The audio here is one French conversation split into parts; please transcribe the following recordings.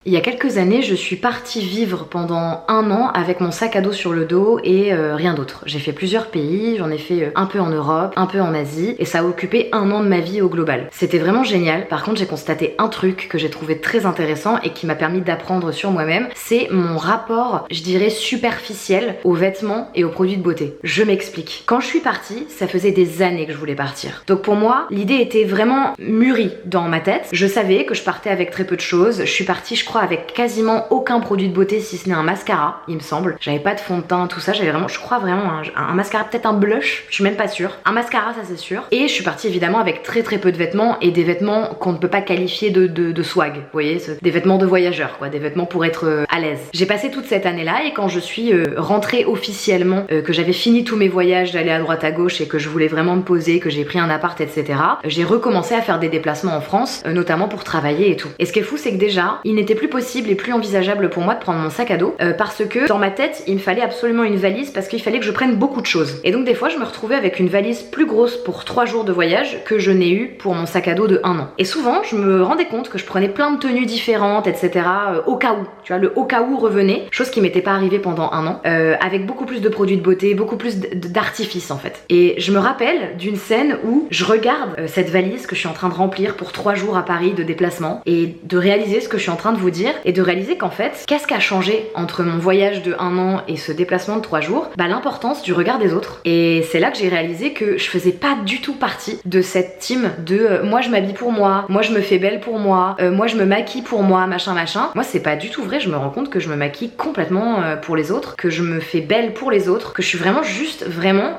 Il y a quelques années, je suis partie vivre pendant 1 an avec mon sac à dos sur le dos et rien d'autre. J'ai fait plusieurs pays, j'en ai fait un peu en Europe, un peu en Asie et ça a occupé 1 an de ma vie au global. C'était vraiment génial. Par contre, j'ai constaté un truc que j'ai trouvé très intéressant et qui m'a permis d'apprendre sur moi-même, c'est mon rapport, je dirais, superficiel aux vêtements et aux produits de beauté. Je m'explique. Quand je suis partie, ça faisait des années que je voulais partir. Donc pour moi, l'idée était vraiment mûrie dans ma tête. Je savais que je partais avec très peu de choses. Je suis partie, je crois, avec quasiment aucun produit de beauté si ce n'est un mascara, il me semble. J'avais pas de fond de teint, tout ça, j'avais vraiment, je crois vraiment un mascara, peut-être un blush, je suis même pas sûre. Un mascara, ça c'est sûr. Et je suis partie évidemment avec très peu de vêtements et des vêtements qu'on ne peut pas qualifier de swag, vous voyez, des vêtements de voyageurs, quoi, des vêtements pour être à l'aise. J'ai passé toute cette année-là et quand je suis rentrée officiellement, que j'avais fini tous mes voyages, d'aller à droite à gauche et que je voulais vraiment me poser, que j'ai pris un appart, etc., j'ai recommencé à faire des déplacements en France, notamment pour travailler et tout. Et ce qui est fou, c'est que déjà, il n'était plus possible et plus envisageable pour moi de prendre mon sac à dos parce que dans ma tête il me fallait absolument une valise parce qu'il fallait que je prenne beaucoup de choses et donc des fois je me retrouvais avec une valise plus grosse pour 3 jours de voyage que je n'ai eu pour mon sac à dos de 1 an et souvent je me rendais compte que je prenais plein de tenues différentes, etc., au cas où, tu vois, le au cas où revenait, chose qui m'était pas arrivée pendant 1 an, avec beaucoup plus de produits de beauté, beaucoup plus d'artifice en fait. Et je me rappelle d'une scène où je regarde cette valise que je suis en train de remplir pour 3 jours à Paris de déplacement et de réaliser ce que je suis en train de vous dire et de réaliser qu'en fait, qu'est-ce qui a changé entre mon voyage de 1 an et ce déplacement de 3 jours? Bah l'importance du regard des autres. Et c'est là que j'ai réalisé que je faisais pas du tout partie de cette team de moi je m'habille pour moi je me fais belle pour moi je me maquille pour moi, machin. Moi c'est pas du tout vrai, je me rends compte que je me maquille complètement pour les autres, que je me fais belle pour les autres, que je suis vraiment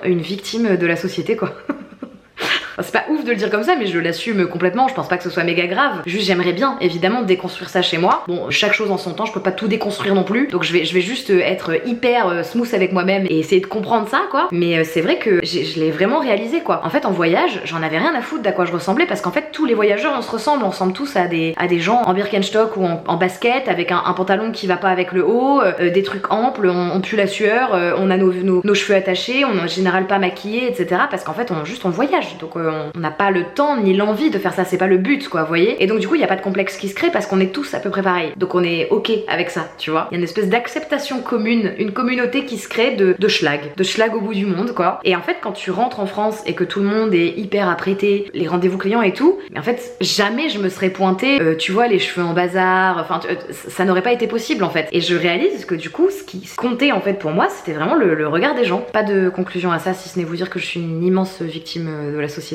une victime de la société quoi. C'est pas ouf de le dire comme ça, mais je l'assume complètement, je pense pas que ce soit méga grave. Juste j'aimerais bien évidemment déconstruire ça chez moi. Bon, chaque chose en son temps, je peux pas tout déconstruire non plus, donc je vais juste être hyper smooth avec moi-même et essayer de comprendre ça quoi. Mais c'est vrai que je l'ai vraiment réalisé quoi. En fait en voyage, j'en avais rien à foutre d'à quoi je ressemblais parce qu'en fait tous les voyageurs on ressemble tous à des gens en Birkenstock ou en basket avec un pantalon qui va pas avec le haut, des trucs amples, on pue la sueur, on a nos cheveux attachés, on est en général pas maquillés, etc. Parce qu'en fait on voyage, donc on n'a pas le temps ni l'envie de faire ça, c'est pas le but quoi, vous voyez. Et donc du coup il y a pas de complexe qui se crée parce qu'on est tous à peu près pareil, donc on est ok avec ça, tu vois. Il y a une espèce d'acceptation commune, une communauté qui se crée de schlag au bout du monde quoi. Et en fait quand tu rentres en France et que tout le monde est hyper apprêté, les rendez-vous clients et tout, mais en fait jamais je me serais pointée, tu vois, les cheveux en bazar, enfin ça n'aurait pas été possible en fait. Et je réalise que du coup ce qui comptait en fait pour moi c'était vraiment le regard des gens. Pas de conclusion à ça si ce n'est vous dire que je suis une immense victime de la société.